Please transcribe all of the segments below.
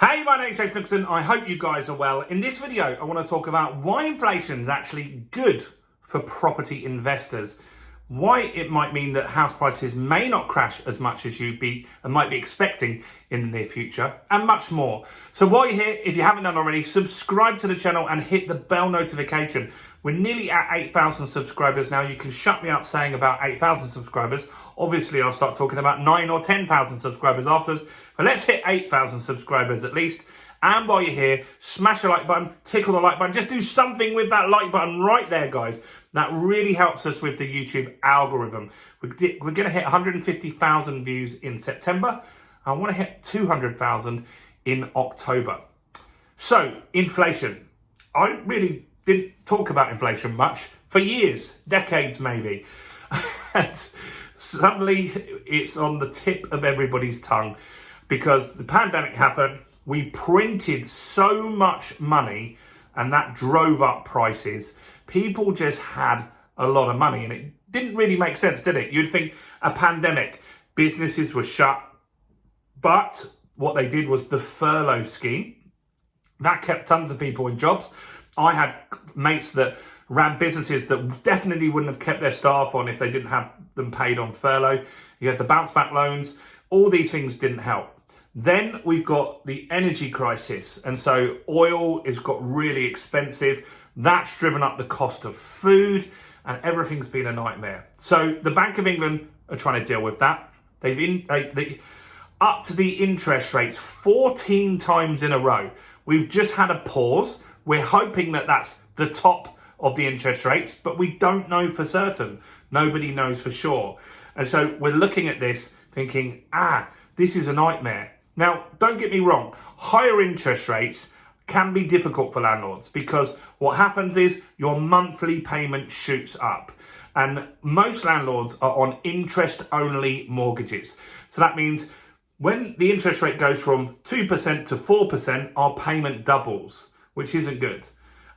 Hey, my name's James Nicholson. I hope you guys are well. In this video, I want to talk about why inflation is actually good for property investors. Why it might mean that house prices may not crash as much as you might be expecting in the near future, and much more. So while you're here, if you haven't done already, subscribe to the channel and hit the bell notification. We're nearly at 8,000 subscribers now. You can shut me up saying about 8,000 subscribers. Obviously, I'll start talking about 9 or 10,000 subscribers afterwards. But let's hit 8,000 subscribers at least. And while you're here, smash the like button, tickle the like button. Just do something with that like button right there, guys. That really helps us with the YouTube algorithm. We're going to hit 150,000 views in September. I want to hit 200,000 in October. So, inflation. I really didn't talk about inflation much for years, decades maybe. And suddenly it's on the tip of everybody's tongue because the pandemic happened. We printed so much money and that drove up prices. People just had a lot of money and it didn't really make sense, did it? You'd think a pandemic, businesses were shut, but what they did was the furlough scheme. That kept tons of people in jobs. I had mates that ran businesses that definitely wouldn't have kept their staff on if they didn't have them paid on furlough. You had the bounce back loans. All these things didn't help. Then we've got the energy crisis. And so oil has got really expensive. That's driven up the cost of food and everything's been a nightmare. So the Bank of England are trying to deal with that. They've upped the interest rates 14 times in a row. We've just had a pause. We're hoping that that's the top of the interest rates, but we don't know for certain. Nobody knows for sure. And so we're looking at this thinking, this is a nightmare. Now, don't get me wrong. Higher interest rates can be difficult for landlords because what happens is your monthly payment shoots up. And most landlords are on interest-only mortgages. So that means when the interest rate goes from 2% to 4%, our payment doubles, which isn't good.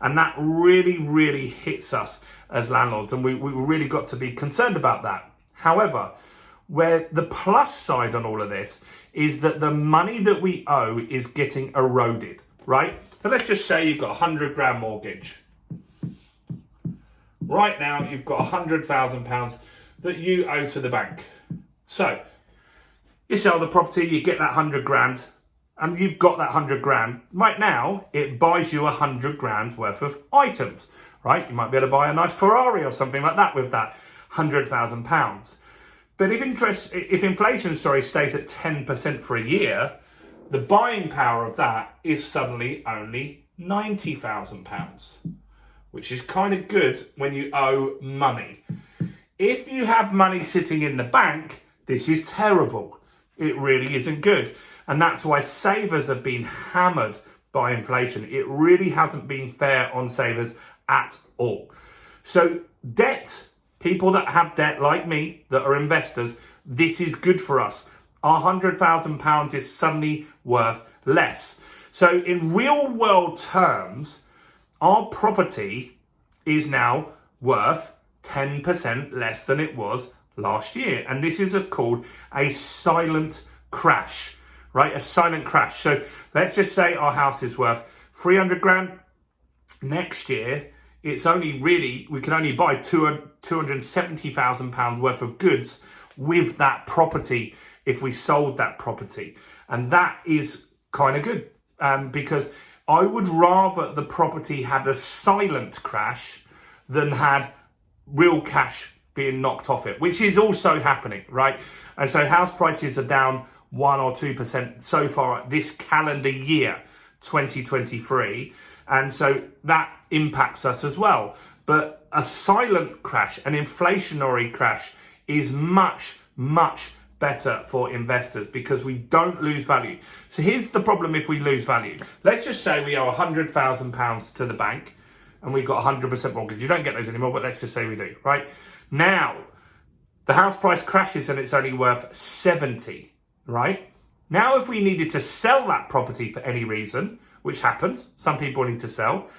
And that really, really hits us as landlords. And we really got to be concerned about that. However, where the plus side on all of this is that the money that we owe is getting eroded, right? So let's just say you've got a 100 grand mortgage. Right now, you've got £100,000 that you owe to the bank. So you sell the property, you get that 100 grand. And you've got that 100 grand. Right now, it buys you 100 grand worth of items, right? You might be able to buy a nice Ferrari or something like that with that £100,000. But if inflation stays at 10% for a year, the buying power of that is suddenly only £90,000, which is kind of good when you owe money. If you have money sitting in the bank, this is terrible. It really isn't good. And that's why savers have been hammered by inflation. It really hasn't been fair on savers at all. So debt, people that have debt like me, that are investors, this is good for us. Our £100,000 is suddenly worth less. So in real world terms, our property is now worth 10% less than it was last year. And this is called a silent crash. Right, a silent crash. So let's just say our house is worth 300 grand. Next year, it's only really, we can only buy £270,000 worth of goods with that property if we sold that property. And that is kind of good because I would rather the property had a silent crash than had real cash being knocked off it, which is also happening, right? And so house prices are down 1 or 2% so far this calendar year, 2023. And so that impacts us as well. But a silent crash, an inflationary crash, is much, much better for investors because we don't lose value. So here's the problem if we lose value. Let's just say we owe £100,000 to the bank and we've got 100% mortgage. You don't get those anymore, but let's just say we do, right? Now, the house price crashes and it's only worth 70. Right? Now, if we needed to sell that property for any reason, which happens, some people need to sell,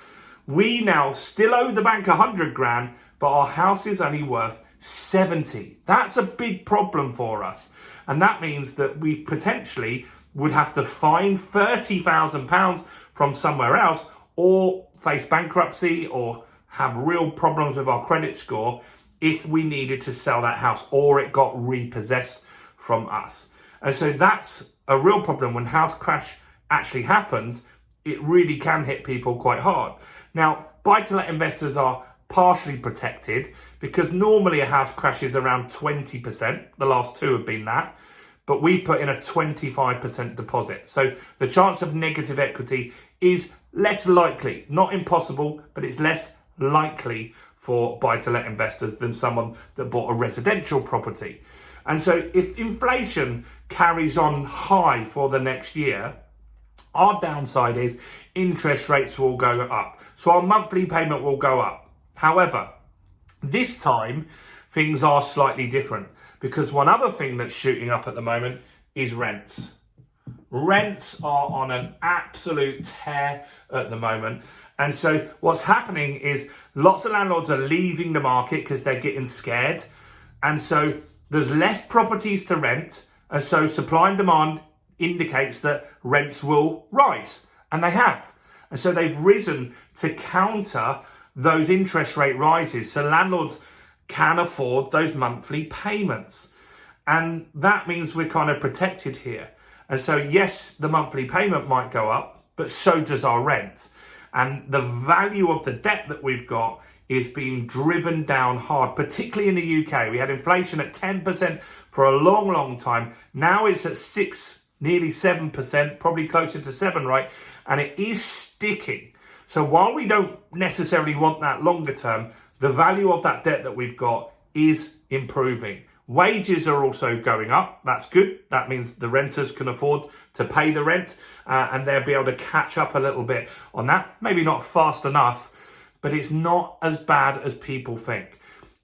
we now still owe the bank 100 grand, but our house is only worth 70. That's a big problem for us. And that means that we potentially would have to find £30,000 from somewhere else, or face bankruptcy, or have real problems with our credit score if we needed to sell that house or it got repossessed from us. And so that's a real problem. When house crash actually happens, it really can hit people quite hard. Now, buy-to-let investors are partially protected because normally a house crash is around 20%. The last two have been that. But we put in a 25% deposit. So the chance of negative equity is less likely, not impossible, but it's less likely for buy-to-let investors than someone that bought a residential property. And so if inflation carries on high for the next year, our downside is interest rates will go up. So our monthly payment will go up. However, this time things are slightly different, because one other thing that's shooting up at the moment is rents. Rents are on an absolute tear at the moment. And so what's happening is lots of landlords are leaving the market because they're getting scared. And so there's less properties to rent. And so supply and demand indicates that rents will rise. And they have. And so they've risen to counter those interest rate rises. So landlords can afford those monthly payments. And that means we're kind of protected here. And so, yes, the monthly payment might go up, but so does our rent. And the value of the debt that we've got is being driven down hard, particularly in the UK. We had inflation at 10% for a long, long time. Now it's at 6, nearly 7%, probably closer to 7, right? And it is sticking. So while we don't necessarily want that longer term, the value of that debt that we've got is improving. Wages are also going up. That's good. That means the renters can afford to pay the rent and they'll be able to catch up a little bit on that. Maybe not fast enough, but it's not as bad as people think.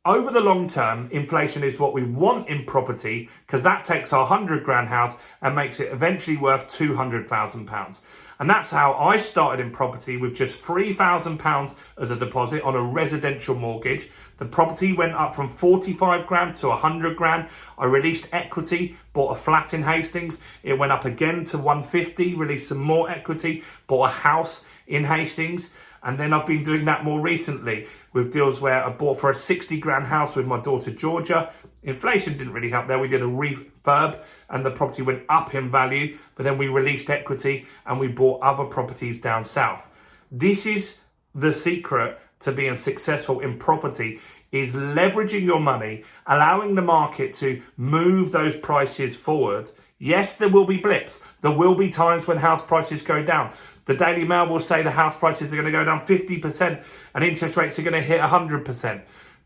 Over the long term, inflation is what we want in property, because that takes our 100 grand house and makes it eventually worth £200,000. And that's how I started in property, with just £3,000 as a deposit on a residential mortgage. The property went up from 45 grand to 100 grand. I released equity, bought a flat in Hastings. It went up again to 150, released some more equity, bought a house in Hastings. And then I've been doing that more recently with deals where I bought for a 60 grand house with my daughter Georgia. Inflation didn't really help there. We did a refurb and the property went up in value, but then we released equity and we bought other properties down south. This is the secret to being successful in property, is leveraging your money, allowing the market to move those prices forward. Yes, there will be blips. There will be times when house prices go down. The Daily Mail will say the house prices are going to go down 50% and interest rates are going to hit 100%.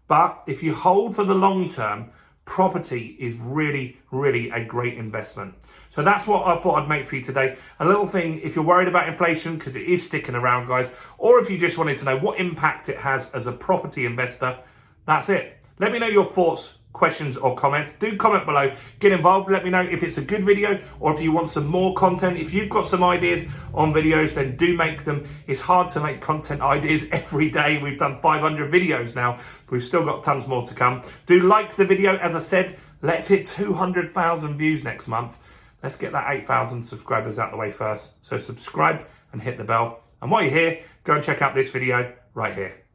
But if you hold for the long term, property is really, really a great investment. So that's what I thought I'd make for you today. A little thing, if you're worried about inflation, because it is sticking around, guys, or if you just wanted to know what impact it has as a property investor, that's it. Let me know your thoughts, questions or comments. Do comment below, get involved, let me know if it's a good video or if you want some more content. If you've got some ideas on videos, then do make them. It's hard to make content ideas every day. We've done 500 videos now. We've still got tons more to come. Do like the video. As I said, let's hit 200,000 views next month. Let's get that 8,000 subscribers out the way first. So subscribe and hit the bell. And while you're here, go and check out this video right here.